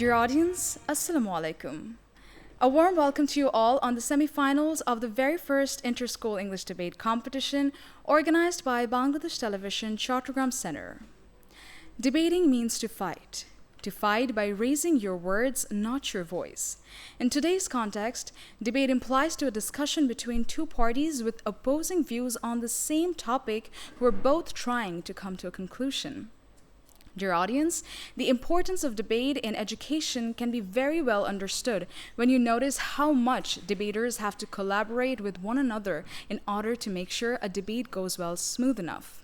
Dear audience, Assalamu alaikum. A warm welcome to you all on the semi-finals of the very first inter-school English debate competition organized by Bangladesh Television Chattogram Center. Debating means to fight by raising your words, not your voice. In today's context, debate implies to a discussion between two parties with opposing views on the same topic who are both trying to come to a conclusion. Dear audience, the importance of debate in education can be very well understood when you notice how much debaters have to collaborate with one another in order to make sure a debate goes well smooth enough.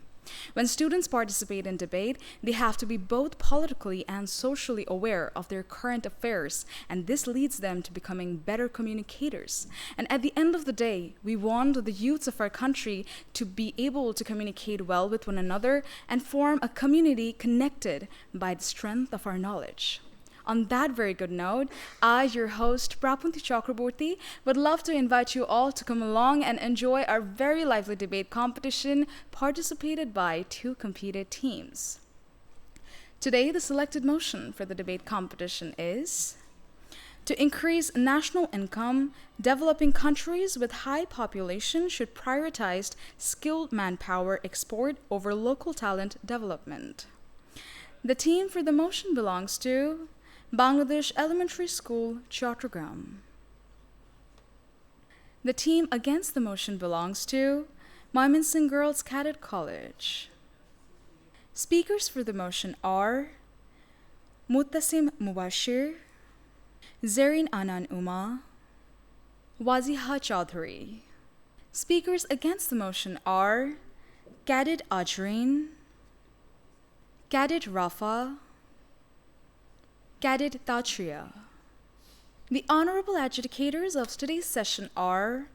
When students participate in debate, they have to be both politically and socially aware of their current affairs, and this leads them to becoming better communicators. And at the end of the day, we want the youths of our country to be able to communicate well with one another and form a community connected by the strength of our knowledge. On that very good note, I, your host, Prapanti Chakrabarti, would love to invite you all to come along and enjoy our very lively debate competition participated by two competed teams. Today, the selected motion for the debate competition is to increase national income, developing countries with high population should prioritize skilled manpower export over local talent development. The team for the motion belongs to Bangladesh Elementary School, Chattogram. The team against the motion belongs to Mymensingh Girls Cadet College. Speakers for the motion are Muttasim Mubashir, Zarin Anan Uma, Waziha Chaudhary. Speakers against the motion are Cadet Ajreen, Cadet Rafa, Cadet Tachria. The honorable adjudicators of today's session are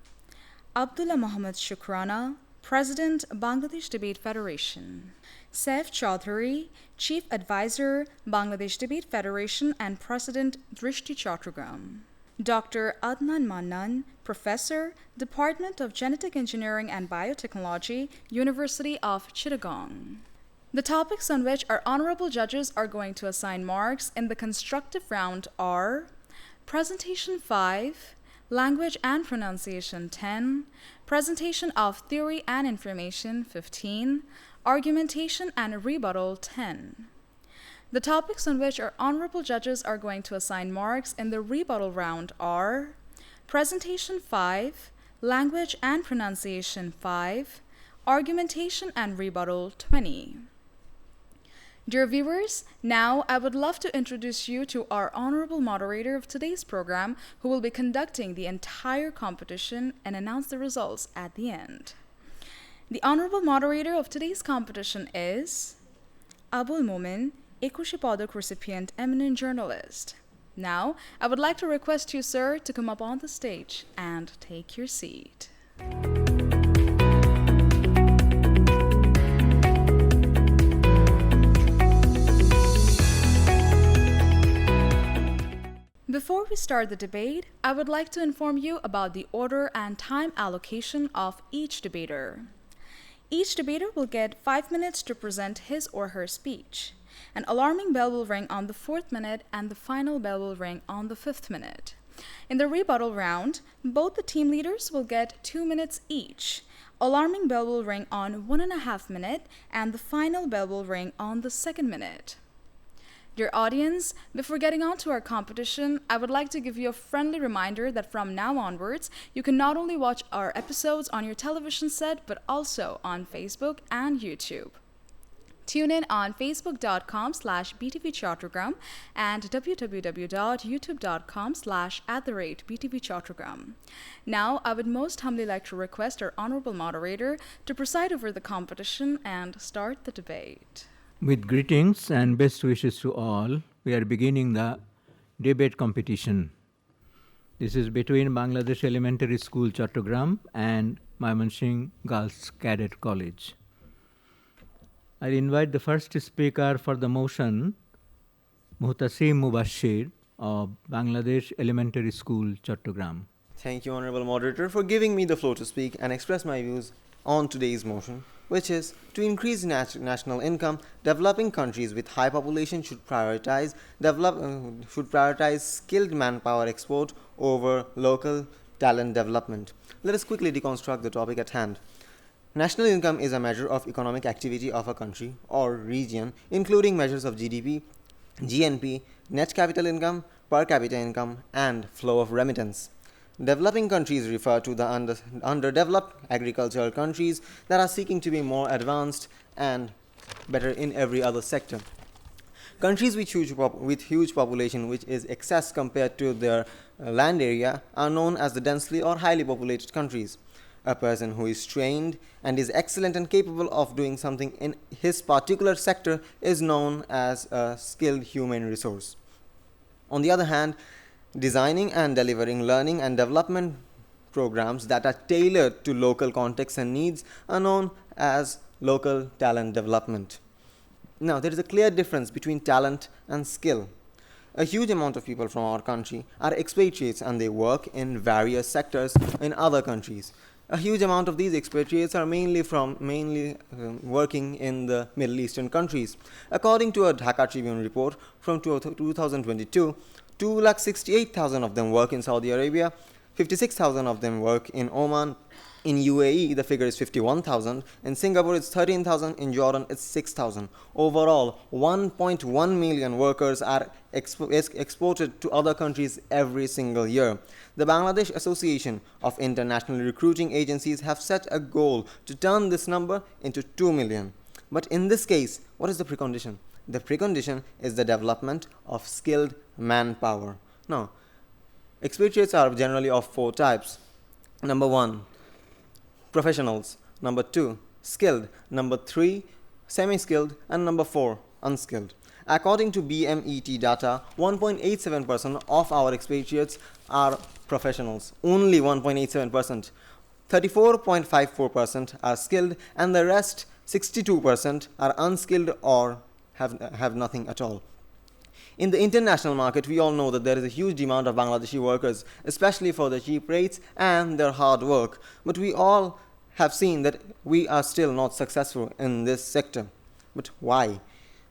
Abdullah Muhammad Shukrana, President, Bangladesh Debate Federation; Saif Chaudhary, Chief Advisor, Bangladesh Debate Federation and President, Drishti Chattogram; Dr. Adnan Mannan, Professor, Department of Genetic Engineering and Biotechnology, University of Chittagong. The topics on which our honorable judges are going to assign marks in the constructive round are Presentation 5, Language and Pronunciation 10, Presentation of Theory and Information 15, Argumentation and Rebuttal 10. The topics on which our honorable judges are going to assign marks in the rebuttal round are Presentation 5, Language and Pronunciation 5, Argumentation and Rebuttal 20. Dear viewers, now I would love to introduce you to our honorable moderator of today's program, who will be conducting the entire competition and announce the results at the end. The honorable moderator of today's competition is Abul Momin, Ekushi Padak recipient, eminent journalist. Now, I would like to request you, sir, to come up on the stage and take your seat. Before we start the debate, I would like to inform you about the order and time allocation of each debater. Each debater will get 5 minutes to present his or her speech. An alarming bell will ring on the 4th minute and the final bell will ring on the 5th minute. In the rebuttal round, both the team leaders will get 2 minutes each. Alarming bell will ring on 1.5 minutes and the final bell will ring on the 2nd minute. Dear audience, before getting on to our competition, I would like to give you a friendly reminder that from now onwards, you can not only watch our episodes on your television set, but also on Facebook and YouTube. Tune in on facebook.com/btvchattogram and www.youtube.com/@btvchattogram. Now, I would most humbly like to request our honorable moderator to preside over the competition and start the debate. With greetings and best wishes to all, we are beginning the debate competition. This is between Bangladesh Elementary School, Chattogram and Mymensingh Girls Cadet College. I invite the first speaker for the motion, Muttasim Mubashir of Bangladesh Elementary School, Chattogram. Thank you, Honorable Moderator, for giving me the floor to speak and express my views on today's motion, which is to increase national income. Developing countries with high population should prioritize skilled manpower export over local talent development. Let us quickly deconstruct the topic at hand. National income is a measure of economic activity of a country or region, including measures of GDP, GNP, net capital income, per capita income, and flow of remittance. Developing countries refer to the underdeveloped agricultural countries that are seeking to be more advanced and better in every other sector. Countries with huge population, which is excess compared to their land area, are known as the densely or highly populated countries. A person who is trained and is excellent and capable of doing something in his particular sector is known as a skilled human resource. On the other hand, designing and delivering learning and development programs that are tailored to local contexts and needs are known as local talent development. Now, there is a clear difference between talent and skill. A huge amount of people from our country are expatriates and they work in various sectors in other countries. A huge amount of these expatriates are mainly working in the Middle Eastern countries. According to a Dhaka Tribune report from 2022, 268,000 of them work in Saudi Arabia, 56,000 of them work in Oman. In UAE, the figure is 51,000. In Singapore, it's 13,000. In Jordan, it's 6,000. Overall, 1.1 million workers are exported to other countries every single year. The Bangladesh Association of International Recruiting Agencies have set a goal to turn this number into 2 million. But in this case, what is the precondition? The precondition is the development of skilled manpower. Now, expatriates are generally of 4 types. Number 1, professionals. Number 2, skilled. Number 3, semi-skilled. And number 4, unskilled. According to BMET data, 1.87% of our expatriates are professionals. Only 1.87%. 34.54% are skilled, and the rest, 62%, are unskilled or have nothing at all. In the international market, we all know that there is a huge demand of Bangladeshi workers, especially for the cheap rates and their hard work. But we all have seen that we are still not successful in this sector. But why?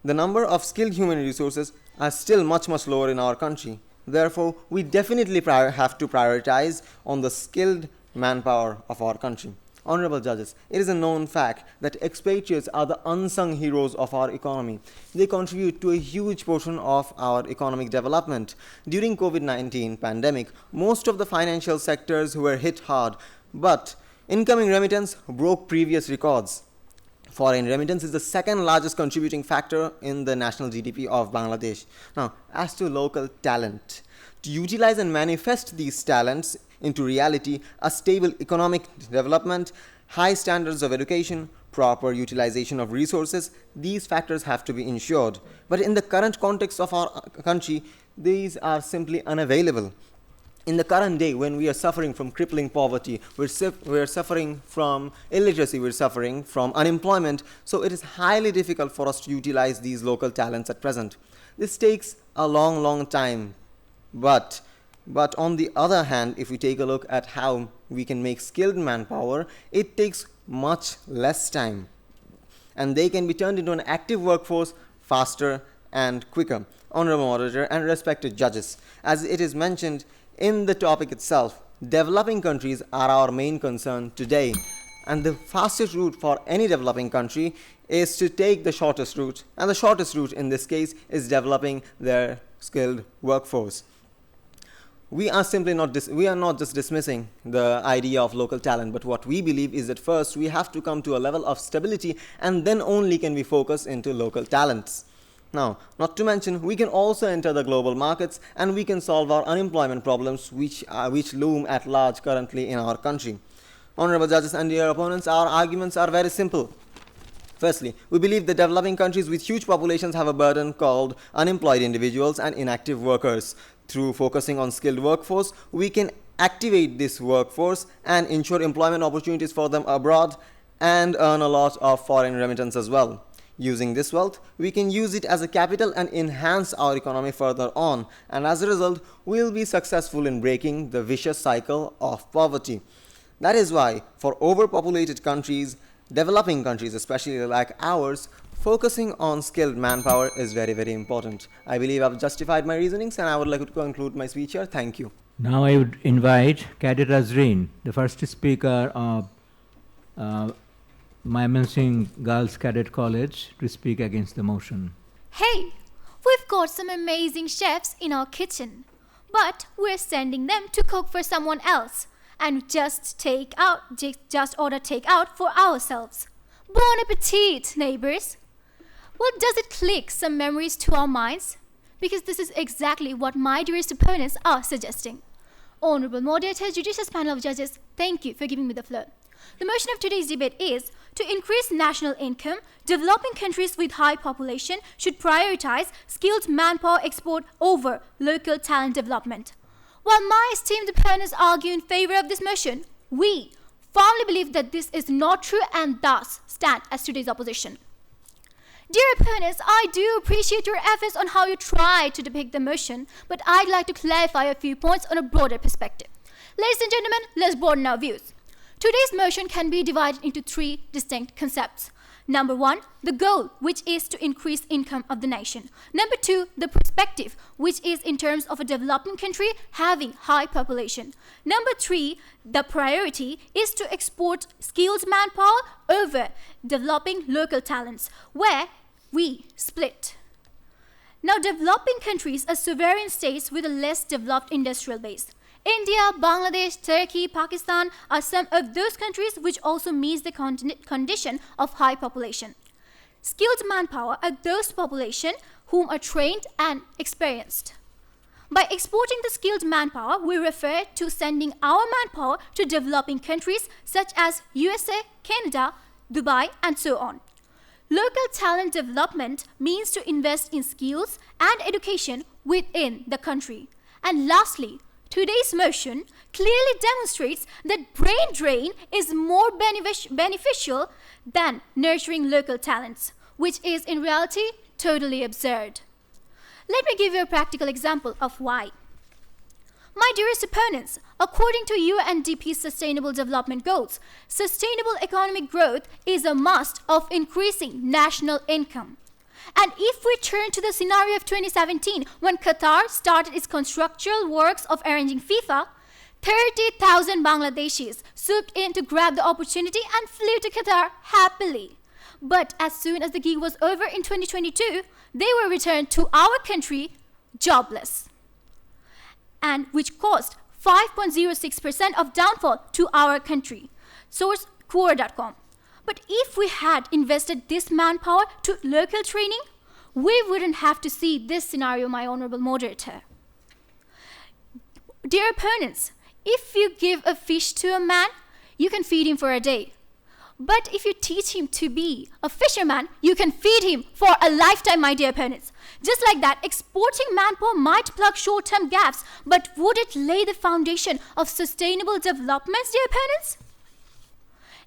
The number of skilled human resources are still much lower in our country. Therefore, we definitely have to prioritize on the skilled manpower of our country. Honorable judges, it is a known fact that expatriates are the unsung heroes of our economy. They contribute to a huge portion of our economic development. During COVID-19 pandemic, most of the financial sectors were hit hard, but incoming remittance broke previous records. Foreign remittance is the second largest contributing factor in the national GDP of Bangladesh. Now, as to local talent, to utilize and manifest these talents into reality, a stable economic development, high standards of education, proper utilization of resources, these factors have to be ensured. But in the current context of our country, these are simply unavailable. In the current day, when we are suffering from crippling poverty, we're suffering from illiteracy, we're suffering from unemployment, so it is highly difficult for us to utilize these local talents at present. This takes a long time, but on the other hand, if we take a look at how we can make skilled manpower, it takes much less time, and they can be turned into an active workforce faster and quicker. Honorable Moderator and respected judges, as it is mentioned in the topic itself, developing countries are our main concern today, and the fastest route for any developing country is to take the shortest route, and the shortest route in this case is developing their skilled workforce. We are not just dismissing the idea of local talent, but what we believe is that first we have to come to a level of stability, and then only can we focus into local talents. Now, not to mention, we can also enter the global markets, and we can solve our unemployment problems which loom at large currently in our country. Honorable judges and dear opponents, our arguments are very simple. Firstly, we believe that developing countries with huge populations have a burden called unemployed individuals and inactive workers. Through focusing on skilled workforce, we can activate this workforce and ensure employment opportunities for them abroad and earn a lot of foreign remittance as well. Using this wealth, we can use it as a capital and enhance our economy further on, and as a result, we will be successful in breaking the vicious cycle of poverty. That is why, for overpopulated countries, developing countries, especially like ours, focusing on skilled manpower is very, very important. I believe I've justified my reasonings and I would like to conclude my speech here. Thank you. Now I would invite Cadet Azreen, the first speaker of Mymensingh Girls Cadet College, to speak against the motion. Hey, we've got some amazing chefs in our kitchen, but we're sending them to cook for someone else and just order takeout for ourselves. Bon appetit, neighbors! Well, does it click some memories to our minds? Because this is exactly what my dearest opponents are suggesting. Honorable Moderator, Judicious Panel of Judges, thank you for giving me the floor. The motion of today's debate is to increase national income. Developing countries with high population should prioritize skilled manpower export over local talent development. While my esteemed opponents argue in favor of this motion, we firmly believe that this is not true and thus stand as today's opposition. Dear opponents, I do appreciate your efforts on how you try to depict the motion, but I'd like to clarify a few points on a broader perspective. Ladies and gentlemen, let's broaden our views. Today's motion can be divided into three distinct concepts. Number one, the goal, which is to increase income of the nation. Number two, the perspective, which is in terms of a developing country having high population. Number three, the priority is to export skilled manpower over developing local talents, where we split. Now, developing countries are sovereign states with a less developed industrial base. India, Bangladesh, Turkey, Pakistan are some of those countries which also meet the condition of high population. Skilled manpower are those population whom are trained and experienced. By exporting the skilled manpower, we refer to sending our manpower to developing countries such as USA, Canada, Dubai, and so on. Local talent development means to invest in skills and education within the country. And lastly, today's motion clearly demonstrates that brain drain is more beneficial than nurturing local talents, which is in reality totally absurd. Let me give you a practical example of why. My dearest opponents, according to UNDP's Sustainable Development Goals, sustainable economic growth is a must of increasing national income. And if we turn to the scenario of 2017, when Qatar started its constructural works of arranging FIFA, 30,000 Bangladeshis swooped in to grab the opportunity and flew to Qatar happily. But as soon as the gig was over in 2022, they were returned to our country jobless, and which caused 5.06% of downfall to our country. Source Quora.com. But if we had invested this manpower to local training, we wouldn't have to see this scenario, my honorable moderator. Dear opponents, if you give a fish to a man, you can feed him for a day. But if you teach him to be a fisherman, you can feed him for a lifetime, my dear opponents. Just like that, exporting manpower might plug short-term gaps, but would it lay the foundation of sustainable development, dear opponents?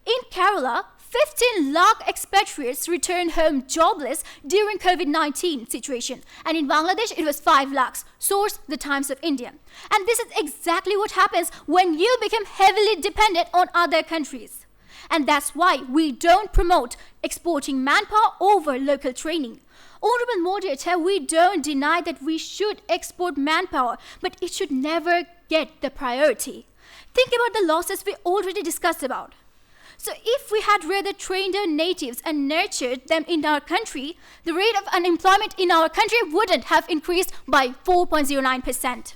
In Kerala, 15 lakh expatriates returned home jobless during COVID-19 situation. And in Bangladesh, it was 5 lakhs. Source, The Times of India. And this is exactly what happens when you become heavily dependent on other countries. And that's why we don't promote exporting manpower over local training. Honorable moderator, we don't deny that we should export manpower, but it should never get the priority. Think about the losses we already discussed about. So if we had rather trained our natives and nurtured them in our country, the rate of unemployment in our country wouldn't have increased by 4.09%.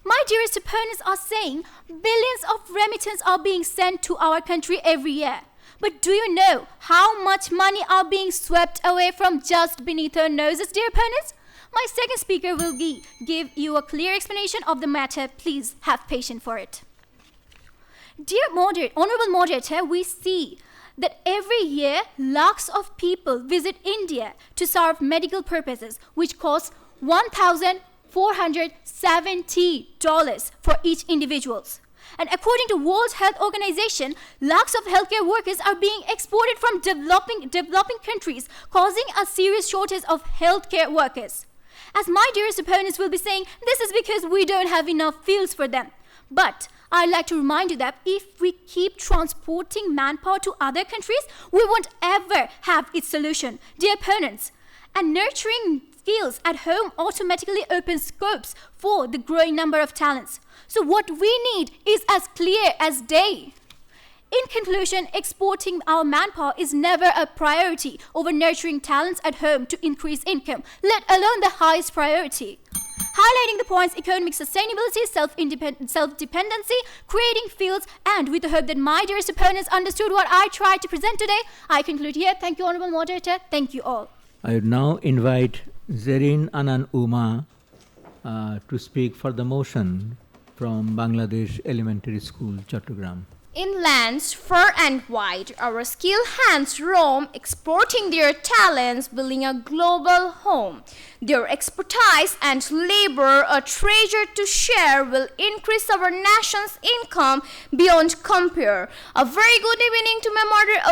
My dearest opponents are saying billions of remittances are being sent to our country every year. But do you know how much money are being swept away from just beneath our noses, dear opponents? My second speaker will give you a clear explanation of the matter. Please have patience for it. Dear honorable moderator, we see that every year lakhs of people visit India to serve medical purposes, which costs $1,470 for each individual. And according to World Health Organization, lakhs of healthcare workers are being exported from developing countries, causing a serious shortage of healthcare workers. As my dearest opponents will be saying, this is because we don't have enough fields for them. But I'd like to remind you that if we keep transporting manpower to other countries, we won't ever have its solution, dear opponents. And nurturing skills at home automatically opens scopes for the growing number of talents. So what we need is as clear as day. In conclusion, exporting our manpower is never a priority over nurturing talents at home to increase income, let alone the highest priority. Highlighting the points economic sustainability, self-dependency, creating fields, and with the hope that my dearest opponents understood what I tried to present today, I conclude here. Thank you, Honorable Moderator. Thank you all. I would now invite Zerin Anan Uma to speak for the motion from Bangladesh Elementary School, Chattogram. In lands far and wide, our skilled hands roam, exporting their talents, building a global home. Their expertise and labor, a treasure to share, will increase our nation's income beyond compare. A very good evening to my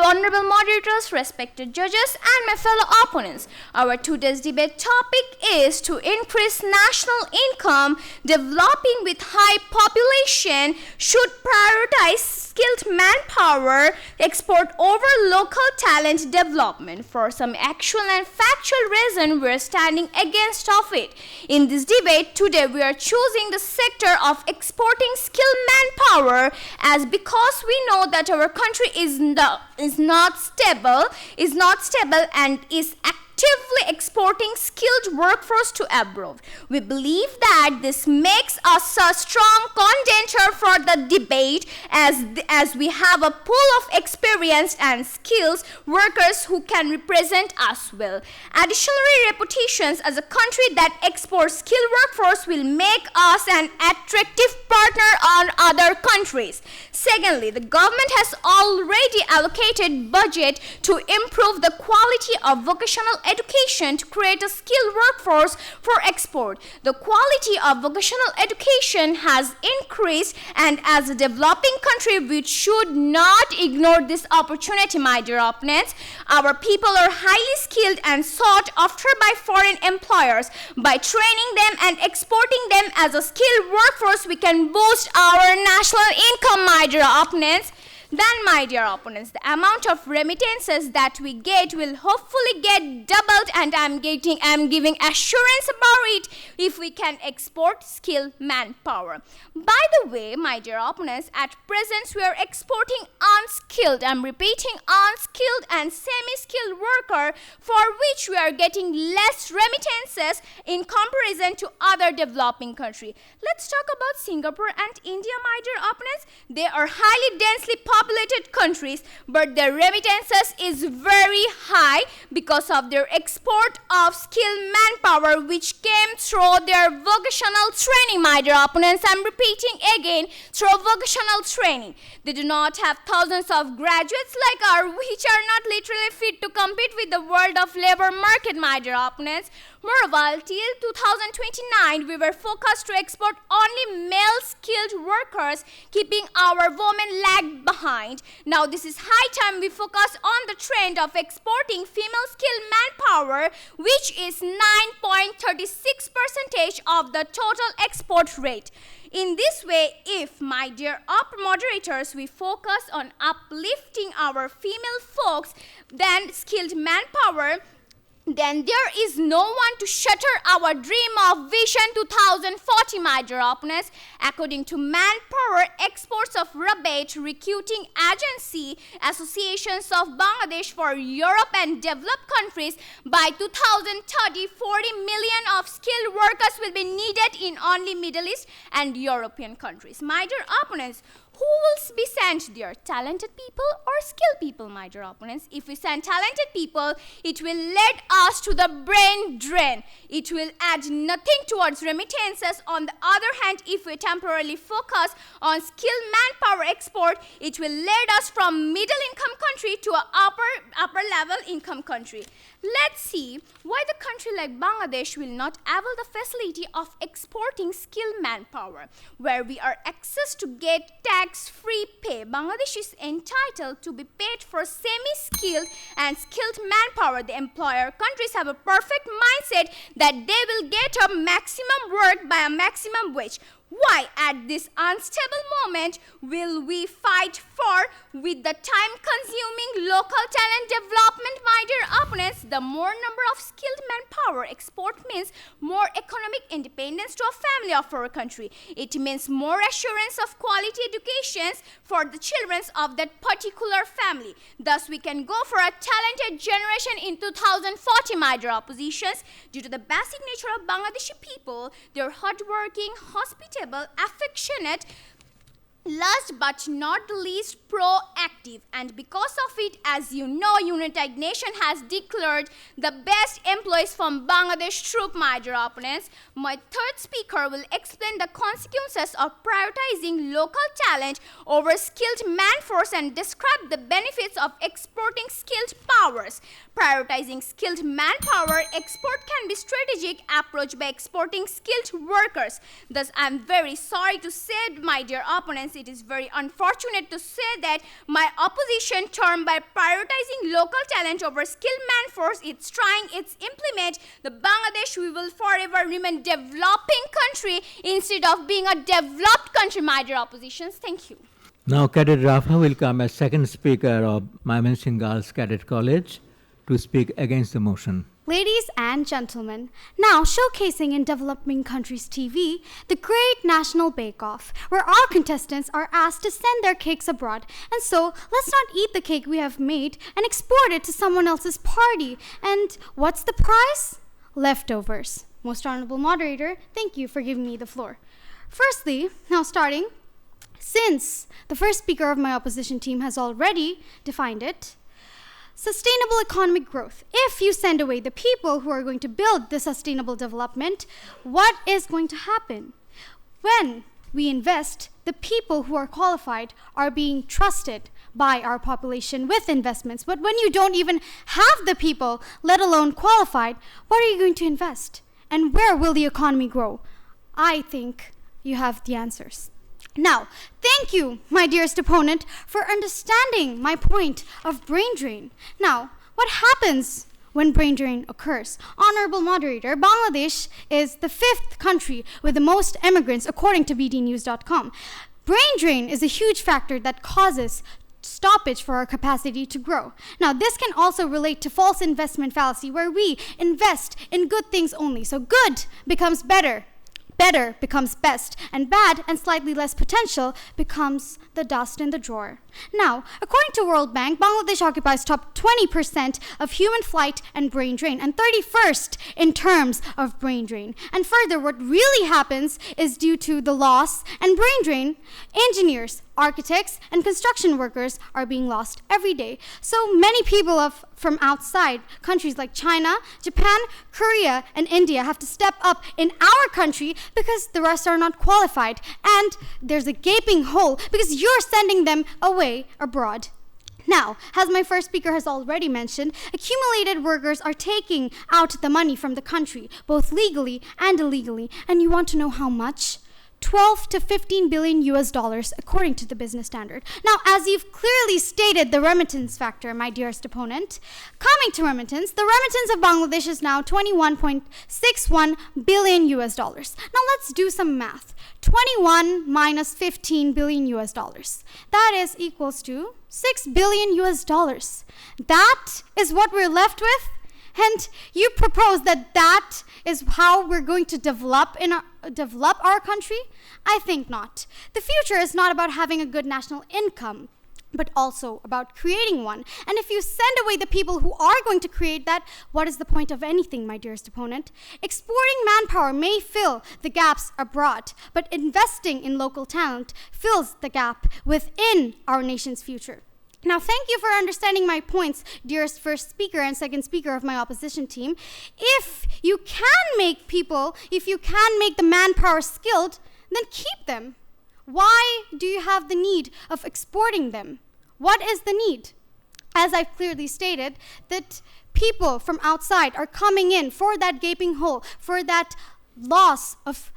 honorable moderators, respected judges, and my fellow opponents. Our today's debate topic is to increase national income. Developing with high population should prioritize skilled manpower, export over local talent development. For some actual and factual reason, we are standing against of it. In this debate today, we are choosing the sector of exporting skilled manpower as because we know that our country is not stable and is actively exporting skilled workforce to abroad. We believe that this makes us a strong contender for the debate as we have a pool of experienced and skilled workers who can represent us well. Additionally, reputations as a country that exports skilled workforce will make us an attractive partner on other countries. Secondly, the government has already allocated budget to improve the quality of vocational education to create a skilled workforce for export. The quality of vocational education has increased, and as a developing country, we should not ignore this opportunity, my dear opponents. Our people are highly skilled and sought after by foreign employers. By training them and exporting them as a skilled workforce, we can boost our national income, my dear opponents. Then, my dear opponents, the amount of remittances that we get will hopefully get doubled, and I'm giving assurance about it if we can export skilled manpower. By the way, my dear opponents, at present we are exporting unskilled, I'm repeating, unskilled and semi-skilled worker, for which we are getting less remittances in comparison to other developing countries. Let's talk about Singapore and India, my dear opponents. They are highly densely populated countries, but their remittances is very high because of their export of skilled manpower which came through their vocational training, my dear opponents. I'm repeating again, through vocational training. They do not have thousands of graduates like ours, which are not literally fit to compete with the world of labor market, my dear opponents. Moreover, till 2029, we were focused to export only male skilled workers, keeping our women lag behind. Now, this is high time we focus on the trend of exporting female skilled manpower, which is 9.36% of the total export rate. In this way, if, my dear moderators, we focus on uplifting our female folks, then skilled manpower, then there is no one to shatter our dream of Vision 2040, my dear opponents. According to Manpower Exports of Rebate Recruiting Agency Associations of Bangladesh for Europe and developed countries, by 2030, 40 million of skilled workers will be needed in only Middle East and European countries. My dear opponents, who will be sent there? Talented people or skilled people, my dear opponents? If we send talented people, it will lead us to the brain drain. It will add nothing towards remittances. On the other hand, if we temporarily focus on skilled manpower export, it will lead us from middle income country to an upper level income country. Let's see why the country like Bangladesh will not avail the facility of exporting skilled manpower, where we are access to get tax tax-free pay. Bangladesh is entitled to be paid for semi-skilled and skilled manpower. The employer countries have a perfect mindset that they will get a maximum work by a maximum wage. Why at this unstable moment will we fight for with the time-consuming local talent development, my dear opponents? The more number of skilled manpower export means more economic independence to a family of our country. It means more assurance of quality education for the children of that particular family. Thus, we can go for a talented generation in 2040, my dear oppositions. Due to the basic nature of Bangladeshi people, they're hardworking, hospitable, affectionate, last but not the least proactive, and because of it, as you know, United Nations has declared the best employees from Bangladesh troop, my dear opponents. My third speaker will explain the consequences of prioritizing local talent over skilled manforce and describe the benefits of exporting skilled powers. Prioritizing skilled manpower export can be strategic approach by exporting skilled workers. Thus, I am very sorry to say, my dear opponents, it is very unfortunate to say that my opposition term by prioritizing local talent over skilled manforce, it's trying, it's implement the Bangladesh we will forever remain developing country instead of being a developed country, my dear oppositions. Thank you. Now Cadet Rafa will come as second speaker of Mymensingh Girls Cadet College to speak against the motion. Ladies and gentlemen, now showcasing in Developing Countries TV, the Great National Bake Off, where our contestants are asked to send their cakes abroad. And so, let's not eat the cake we have made and export it to someone else's party. And what's the prize? Leftovers. Most honorable moderator, thank you for giving me the floor. Firstly, now starting, since the first speaker of my opposition team has already defined it, sustainable economic growth. If you send away the people who are going to build the sustainable development, what is going to happen? When we invest, the people who are qualified are being trusted by our population with investments. But when you don't even have the people, let alone qualified, what are you going to invest? And where will the economy grow? I think you have the answers. Now, thank you, my dearest opponent, for understanding my point of brain drain. Now, what happens when brain drain occurs? Honorable moderator, Bangladesh is the 5th country with the most immigrants, according to bdnews.com. Brain drain is a huge factor that causes stoppage for our capacity to grow. Now, this can also relate to false investment fallacy, where we invest in good things only. So good becomes better. Better becomes best, and bad and slightly less potential becomes the dust in the drawer. Now, according to World Bank, Bangladesh occupies top 20% of human flight and brain drain, and 31st in terms of brain drain. And further, what really happens is due to the loss and brain drain, engineers, architects, and construction workers are being lost every day. So many people from outside countries like China, Japan, Korea, and India have to step up in our country because the rest are not qualified. And there's a gaping hole because you're sending them away abroad. Now, as my first speaker has already mentioned, accumulated workers are taking out the money from the country, both legally and illegally. And you want to know how much? 12 to 15 billion US dollars, according to the Business Standard. Now, as you've clearly stated the remittance factor, my dearest opponent, coming to remittance, the remittance of Bangladesh is now 21.61 billion US dollars. Now, let's do some math. 21 minus 15 billion US dollars. That is equals to 6 billion US dollars. That is what we're left with? And you propose that is how we're going to develop our country? I think not. The future is not about having a good national income, but also about creating one. And if you send away the people who are going to create that, what is the point of anything, my dearest opponent? Exporting manpower may fill the gaps abroad, but investing in local talent fills the gap within our nation's future. Now, thank you for understanding my points, dearest first speaker and second speaker of my opposition team. If you can make the manpower skilled, then keep them. Why do you have the need of exporting them? What is the need? As I've clearly stated, that people from outside are coming in for that gaping hole, for that loss of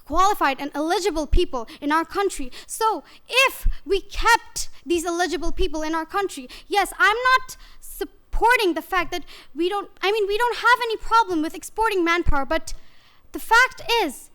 qualified and eligible people in our country. So if we kept these eligible people in our country, yes, I'm not supporting the fact that we don't have any problem with exporting manpower, but the fact is,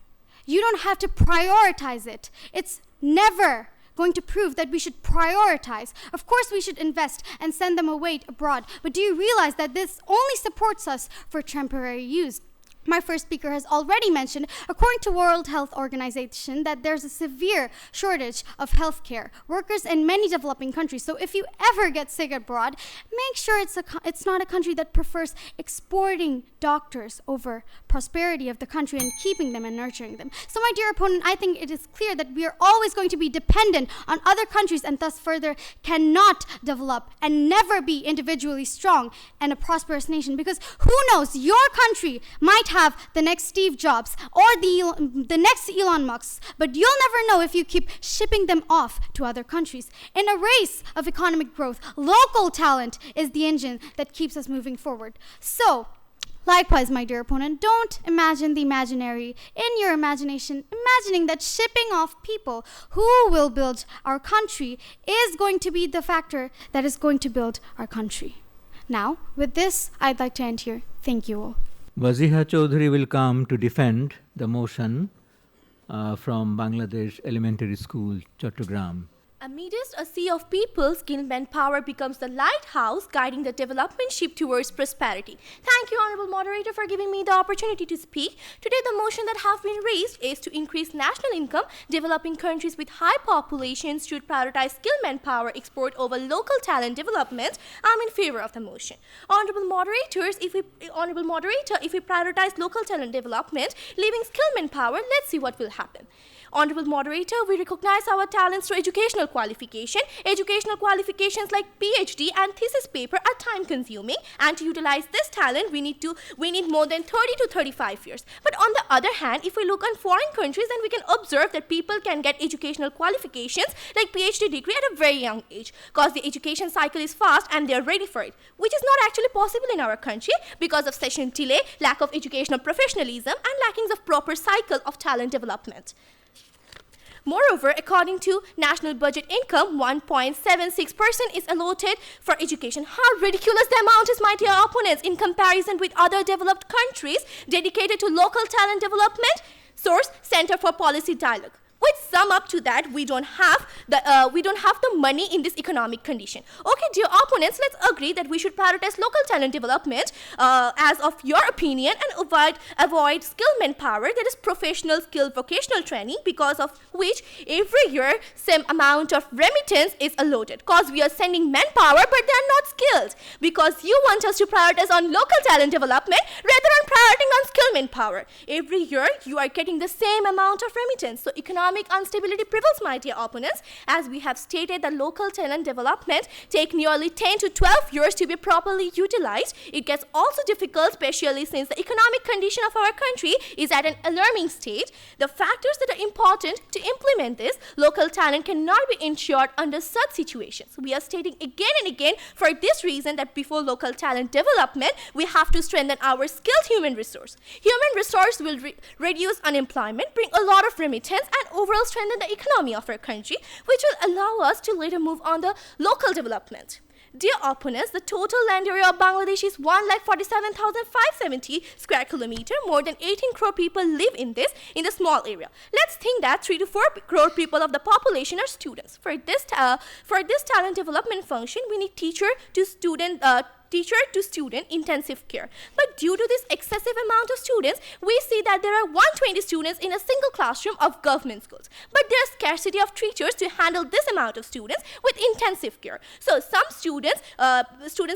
you don't have to prioritize it. It's never going to prove that we should prioritize. Of course, we should invest and send them away abroad. But do you realize that this only supports us for temporary use? My first speaker has already mentioned, according to World Health Organization, that there's a severe shortage of healthcare workers in many developing countries. So if you ever get sick abroad, make sure it's not a country that prefers exporting doctors over prosperity of the country and keeping them and nurturing them. So my dear opponent, I think it is clear that we are always going to be dependent on other countries and thus further cannot develop and never be individually strong and a prosperous nation, because who knows, your country might have the next Steve Jobs or the next Elon Musk, but you'll never know if you keep shipping them off to other countries. In a race of economic growth, local talent is the engine that keeps us moving forward. So, likewise, my dear opponent, don't imagine the imaginary in your imagination, imagining that shipping off people who will build our country is going to be the factor that is going to build our country. Now, with this, I'd like to end here. Thank you all. Waziha Chaudhary will come to defend the motion from Bangladesh Elementary School, Chattogram. Amidst a sea of people, skilled manpower becomes the lighthouse guiding the development ship towards prosperity. Thank you, Honorable Moderator, for giving me the opportunity to speak. Today, the motion that have been raised is to increase national income. Developing countries with high populations should prioritize skilled manpower export over local talent development. I'm in favor of the motion. Honorable Moderator, if we prioritize local talent development, leaving skilled manpower, let's see what will happen. Honorable Moderator, we recognize our talents through educational qualification. Educational qualifications like PhD and thesis paper are time consuming, and to utilize this talent, we need more than 30 to 35 years. But on the other hand, if we look on foreign countries, then we can observe that people can get educational qualifications like PhD degree at a very young age, because the education cycle is fast and they are ready for it, which is not actually possible in our country because of session delay, lack of educational professionalism, and lackings of proper cycle of talent development. Moreover, according to national budget income, 1.76% is allotted for education. How ridiculous the amount is, my dear opponents, in comparison with other developed countries dedicated to local talent development. Source, Center for Policy Dialogue. Which sum up to that, we don't have the money in this economic condition. Okay, dear opponents, let's agree that we should prioritize local talent development as of your opinion, and avoid skilled manpower, that is professional skilled vocational training, because of which every year some amount of remittance is allotted, because we are sending manpower but they are not skilled, because you want us to prioritize on local talent development rather than prioritizing on skilled manpower. Every year you are getting the same amount of remittance, so economic instability prevails, my dear opponents. As we have stated, that local talent development take nearly 10 to 12 years to be properly utilized. It gets also difficult, especially since the economic condition of our country is at an alarming state. The factors that are important to implement this local talent cannot be ensured under such situations. We are stating again and again for this reason that before local talent development, we have to strengthen our skilled human resource. Human resource will reduce unemployment, bring a lot of remittance, and overall strengthen the economy of our country, which will allow us to later move on the local development. Dear opponents, the total land area of Bangladesh is 1,47,570 square kilometer. More than 18 crore people live in the small area. Let's think that 3 to 4 crore people of the population are students. For this talent development function, we need teacher to student intensive care. But due to this excessive amount of students, we see that there are 120 students in a single classroom of government schools. But there is scarcity of teachers to handle this amount of students with intensive care. So some students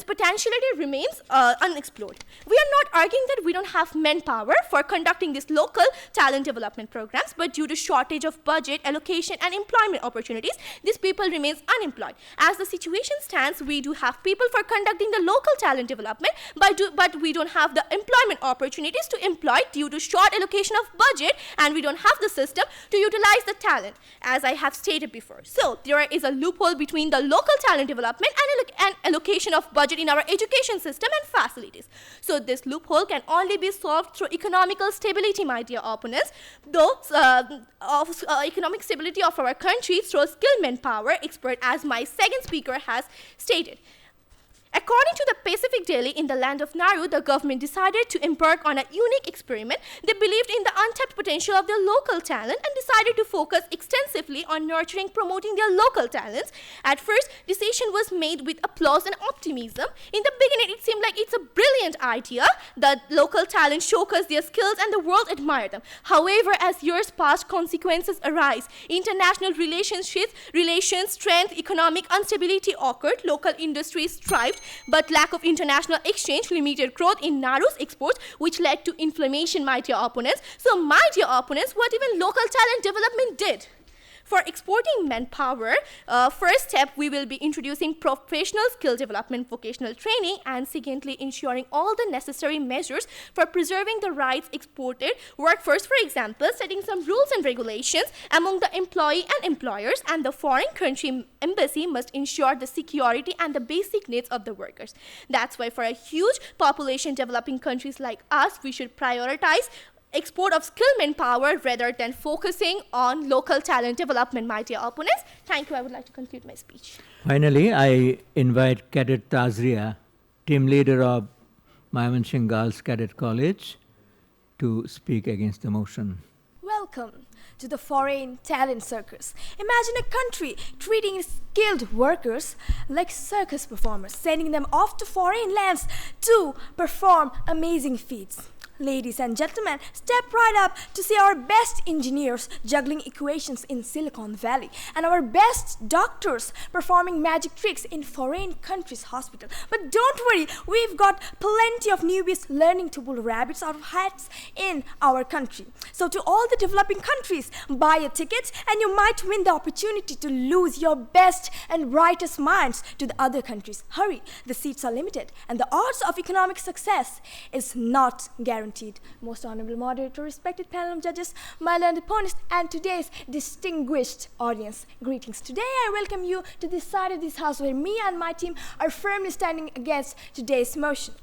potentiality remains unexplored. We are not arguing that we don't have manpower for conducting these local talent development programs, but due to shortage of budget, allocation, and employment opportunities, these people remains unemployed. As the situation stands, we do have people for conducting the local local talent development, but we don't have the employment opportunities to employ due to short allocation of budget, and we don't have the system to utilize the talent, as I have stated before. So there is a loophole between the local talent development and allocation of budget in our education system and facilities. So this loophole can only be solved through economical stability, my dear opponents. Though economic stability of our country through skilled manpower expert, as my second speaker has stated. According to the Pacific Daily, in the land of Nauru, the government decided to embark on a unique experiment. They believed in the untapped potential of their local talent and decided to focus extensively on nurturing, promoting their local talents. At first, decision was made with applause and optimism. In the beginning, it seemed like it's a brilliant idea. The local talent showcase their skills and the world admired them. However, as years passed, consequences arise. International relations, strength, economic instability occurred. Local industries thrived, but lack of international exchange limited growth in Nauru's exports, which led to inflammation, my dear opponents. So, my dear opponents, what even local talent development did? For exporting manpower, first step, we will be introducing professional skill development, vocational training, and secondly, ensuring all the necessary measures for preserving the rights exported workforce. For example, setting some rules and regulations among the employee and employers, and the foreign country embassy must ensure the security and the basic needs of the workers. That's why for a huge population developing countries like us, we should prioritize export of skilled manpower rather than focusing on local talent development, my dear opponents. Thank you. I would like to conclude my speech. Finally, I invite Cadet Tazria, team leader of Mymensingh Girls Cadet College, to speak against the motion. Welcome to the foreign talent circus. Imagine a country treating skilled workers like circus performers, sending them off to foreign lands to perform amazing feats. Ladies and gentlemen, step right up to see our best engineers juggling equations in Silicon Valley and our best doctors performing magic tricks in foreign countries' hospital. But don't worry, we've got plenty of newbies learning to pull rabbits out of hats in our country. So to all the developing countries, buy a ticket and you might win the opportunity to lose your best and brightest minds to the other countries. Hurry, the seats are limited and the odds of economic success is not guaranteed. Most honorable moderator, respected panel of judges, my learned opponents, and today's distinguished audience. Greetings. Today I welcome you to this side of this house where me and my team are firmly standing against today's motion.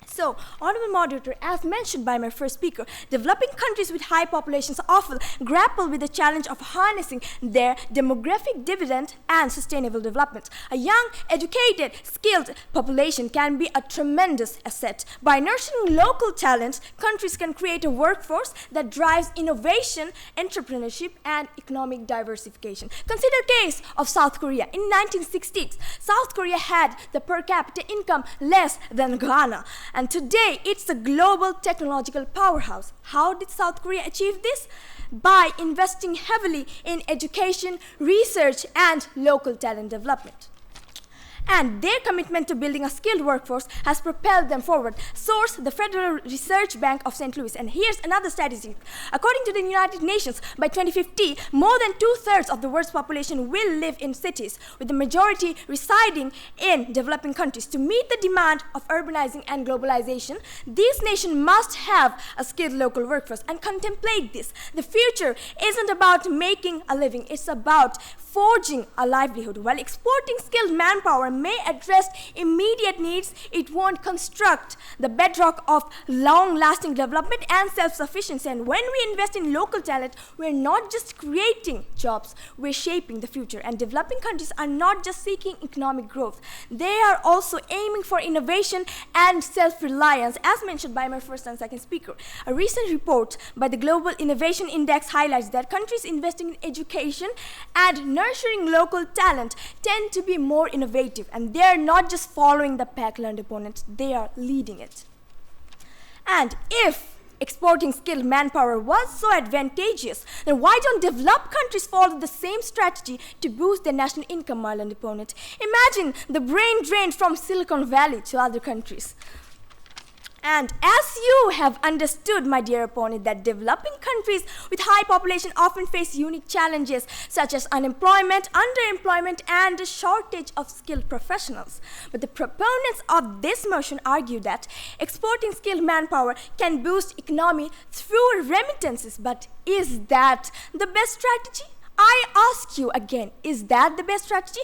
So, honorable moderator, as mentioned by my first speaker, developing countries with high populations often grapple with the challenge of harnessing their demographic dividend and sustainable development. A young, educated, skilled population can be a tremendous asset. By nurturing local talent, countries can create a workforce that drives innovation, entrepreneurship, and economic diversification. Consider the case of South Korea. In 1960s, South Korea had the per capita income less than Ghana. And today, it's a global technological powerhouse. How did South Korea achieve this? By investing heavily in education, research, and local talent development. And their commitment to building a skilled workforce has propelled them forward. Source, the Federal Research Bank of St. Louis. And here's another statistic. According to the United Nations, by 2050, more than 2/3 of the world's population will live in cities, with the majority residing in developing countries. To meet the demand of urbanizing and globalization, these nations must have a skilled local workforce. And contemplate this. The future isn't about making a living, it's about forging a livelihood. While exporting skilled manpower may address immediate needs, it won't construct the bedrock of long-lasting development and self-sufficiency. And when we invest in local talent, we're not just creating jobs, we're shaping the future. And developing countries are not just seeking economic growth, they are also aiming for innovation and self-reliance, as mentioned by my first and second speaker. A recent report by the Global Innovation Index highlights that countries investing in education and nurturing local talent tend to be more innovative, and they're not just following the pack, learned opponents, they are leading it. And if exporting skilled manpower was so advantageous, then why don't developed countries follow the same strategy to boost their national income, my learned opponent? Imagine the brain drain from Silicon Valley to other countries. And as you have understood, my dear opponent, that developing countries with high population often face unique challenges such as unemployment, underemployment, and a shortage of skilled professionals. But the proponents of this motion argue that exporting skilled manpower can boost economy through remittances. But is that the best strategy? I ask you again, is that the best strategy?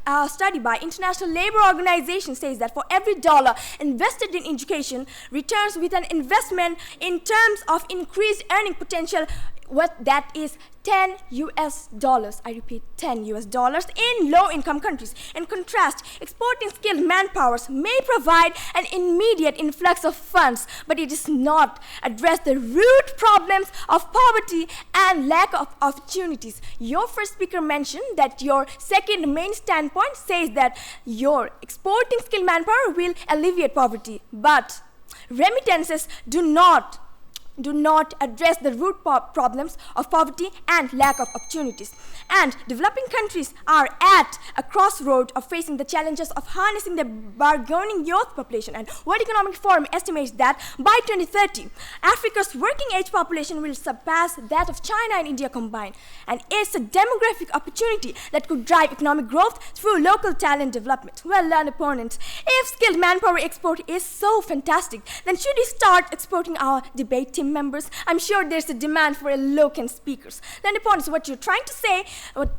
A study by International Labour Organization says that for every dollar invested in education returns with an investment in terms of increased earning potential, what that is $10. I repeat, $10 in low-income countries. In contrast, exporting skilled manpower may provide an immediate influx of funds, but it does not address the root problems of poverty and lack of opportunities. Your first speaker mentioned that your second main standpoint says that your exporting skilled manpower will alleviate poverty, but remittances do not address the root problems of poverty and lack of opportunities. And developing countries are at a crossroad of facing the challenges of harnessing the burgeoning youth population. And World Economic Forum estimates that by 2030, Africa's working age population will surpass that of China and India combined. And it's a demographic opportunity that could drive economic growth through local talent development. Well-learned opponents, if skilled manpower export is so fantastic, then should we start exporting our debate team members? I'm sure there's a demand for eloquent speakers. Then opponents, what you're trying to say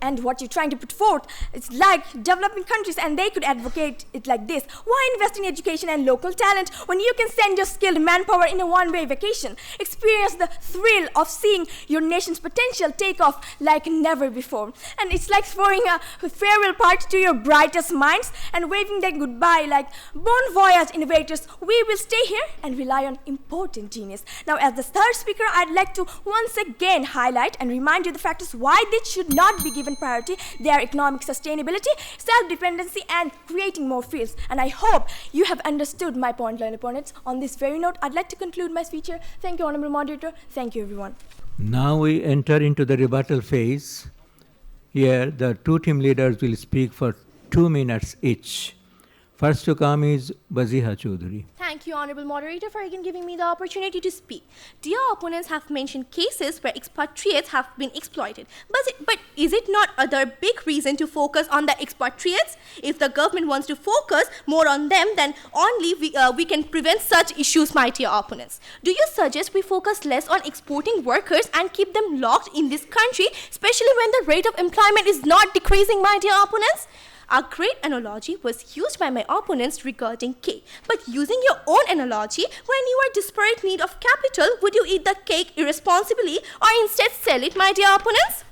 and what you're trying to put forth, it's like developing countries, and they could advocate it like this: why invest in education and local talent when you can send your skilled manpower in a one-way vacation? Experience the thrill of seeing your nation's potential take off like never before. And it's like throwing a farewell party to your brightest minds and waving them goodbye like bon voyage innovators. We will stay here and rely on important genius. Now, as the third speaker, I'd like to once again highlight and remind you the factors why this should not be given priority. They are economic sustainability, self-dependency, and creating more fields. And I hope you have understood my point, learned opponents. On this very note, I'd like to conclude my speech here. Thank you, Honorable Moderator. Thank you, everyone. Now we enter into the rebuttal phase. Here, the two team leaders will speak for 2 minutes each. First to come is Baziha Chaudhary. Thank you, Honorable Moderator, for again giving me the opportunity to speak. Dear opponents have mentioned cases where expatriates have been exploited. But is it not other big reason to focus on the expatriates? If the government wants to focus more on them, then only we can prevent such issues, my dear opponents. Do you suggest we focus less on exporting workers and keep them locked in this country, especially when the rate of employment is not decreasing, my dear opponents? A great analogy was used by my opponents regarding cake. But using your own analogy, when you are desperate need of capital, would you eat the cake irresponsibly or instead sell it, my dear opponents?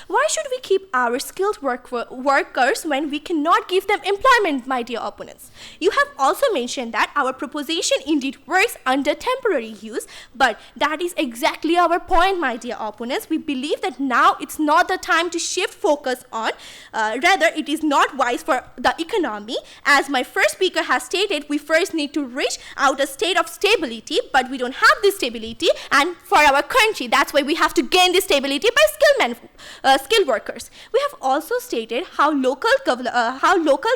Why should we keep our skilled workers when we cannot give them employment, my dear opponents? You have also mentioned that our proposition indeed works under temporary use, but that is exactly our point, my dear opponents. We believe that now it's not the time to shift focus on, rather it is not wise for the economy. As my first speaker has stated, we first need to reach out a state of stability, but we don't have this stability, and for our country, that's why we have to gain this stability by skilled workers. We have also stated how local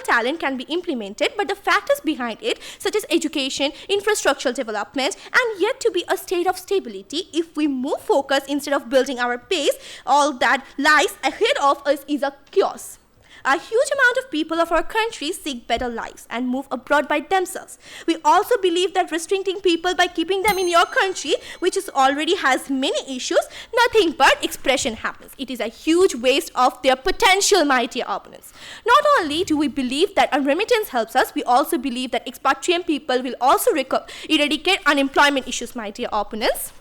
talent can be implemented, but the factors behind it, such as education, infrastructural development, and yet to be a state of stability. If we move focus instead of building our base, all that lies ahead of us is a chaos. A huge amount of people of our country seek better lives and move abroad by themselves. We also believe that restricting people by keeping them in your country, which already has many issues, nothing but expression happens. It is a huge waste of their potential, my dear opponents. Not only do we believe that a remittance helps us, we also believe that expatriate people will also eradicate unemployment issues, my dear opponents.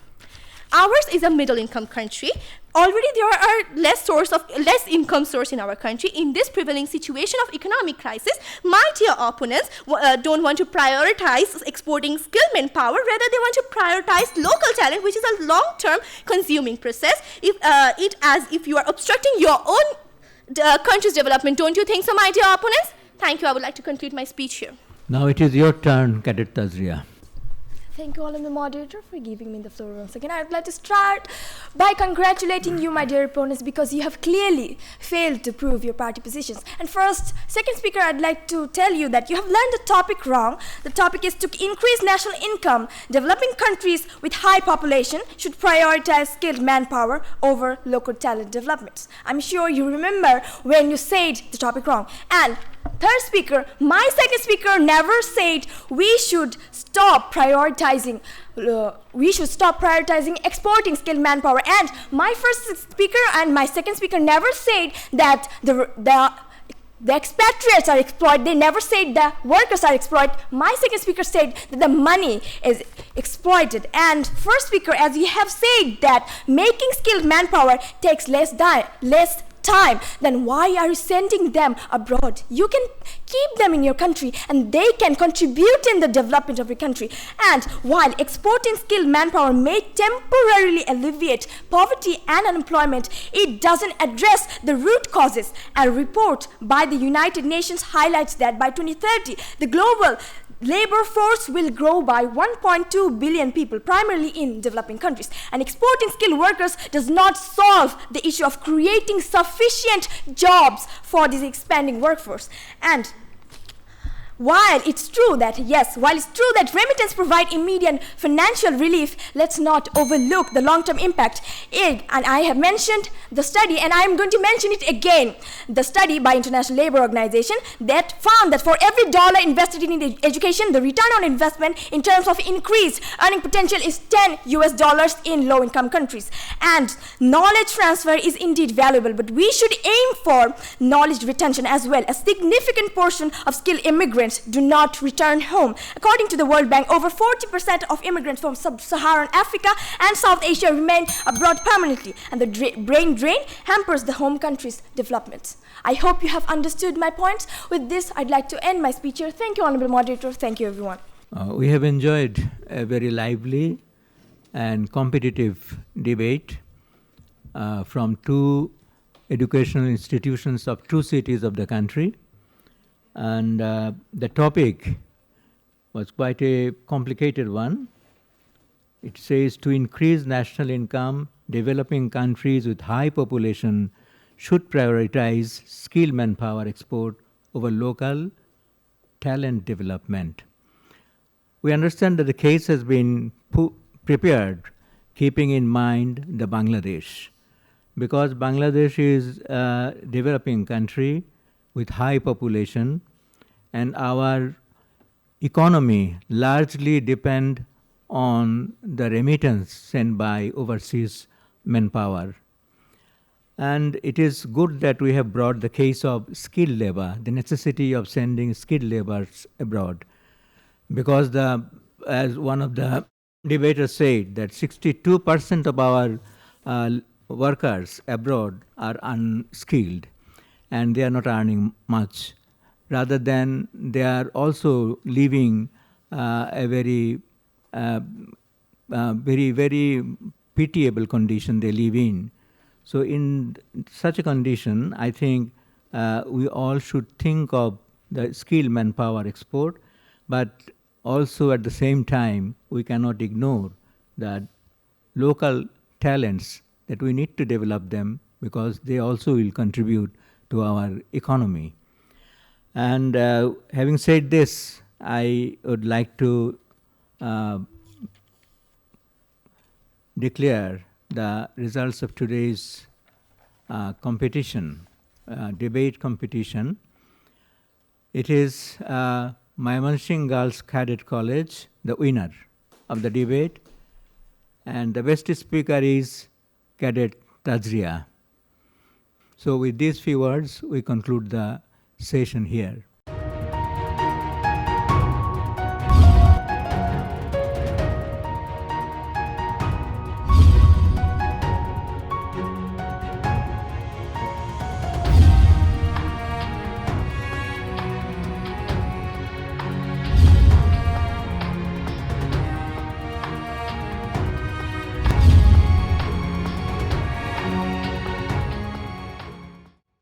Ours is a middle-income country. Already there are less income source in our country. In this prevailing situation of economic crisis, my dear opponents don't want to prioritize exporting skilled manpower. Rather, they want to prioritize local talent, which is a long-term consuming process. If you are obstructing your own country's development, don't you think so, my dear opponents? Thank you. I would like to conclude my speech here. Now it is your turn, Cadet Tazria. Thank you, all in the moderator, for giving me the floor once again. I would like to start by congratulating you, my dear opponents, because you have clearly failed to prove your party positions. And first, second speaker, I'd like to tell you that you have learned the topic wrong. The topic is to increase national income. Developing countries with high population should prioritize skilled manpower over local talent developments. I'm sure you remember when you said the topic wrong. And third speaker, my second speaker never said we should stop prioritizing exporting skilled manpower. And my first speaker and my second speaker never said that the expatriates are exploited. They never said the workers are exploited. My second speaker said that the money is exploited. And first speaker, as you have said that making skilled manpower takes less time, then why are you sending them abroad? You can keep them in your country and they can contribute in the development of your country. And while exporting skilled manpower may temporarily alleviate poverty and unemployment, it doesn't address the root causes. A report by the United Nations highlights that by 2030, the global labor force will grow by 1.2 billion people, primarily in developing countries. And exporting skilled workers does not solve the issue of creating sufficient jobs for this expanding workforce. And while it's true that remittance provide immediate financial relief, let's not overlook the long-term impact. And I have mentioned the study, and I am going to mention it again. The study by International Labour Organization that found that for every dollar invested in education, the return on investment in terms of increased earning potential is $10 in low-income countries. And knowledge transfer is indeed valuable, but we should aim for knowledge retention as well. A significant portion of skilled immigrants do not return home. According to the World Bank, over 40% of immigrants from sub-Saharan Africa and South Asia remain abroad permanently, and the brain drain hampers the home country's development. I hope you have understood my points. With this, I'd like to end my speech here. Thank you, Honorable Moderator. Thank you, everyone. We have enjoyed a very lively and competitive debate from two educational institutions of two cities of the country. And the topic was quite a complicated one. It says to increase national income, developing countries with high population should prioritize skilled manpower export over local talent development. We understand that the case has been prepared keeping in mind the Bangladesh, because Bangladesh is a developing country with high population, and our economy largely depend on the remittance sent by overseas manpower. And it is good that we have brought the case of skilled labor, the necessity of sending skilled laborers abroad, because as one of the debaters said, that 62% of our workers abroad are unskilled, and they are not earning much. Rather than they are also living a very pitiable condition they live in. So in such a condition, I think we all should think of the skilled manpower export, but also at the same time, we cannot ignore that local talents, that we need to develop them, because they also will contribute to our economy. And having said this, I would like to declare the results of today's competition, debate competition. It is Mymensingh Girls Cadet College, the winner of the debate, and the best speaker is Cadet Tajria. So with these few words, we conclude the session here.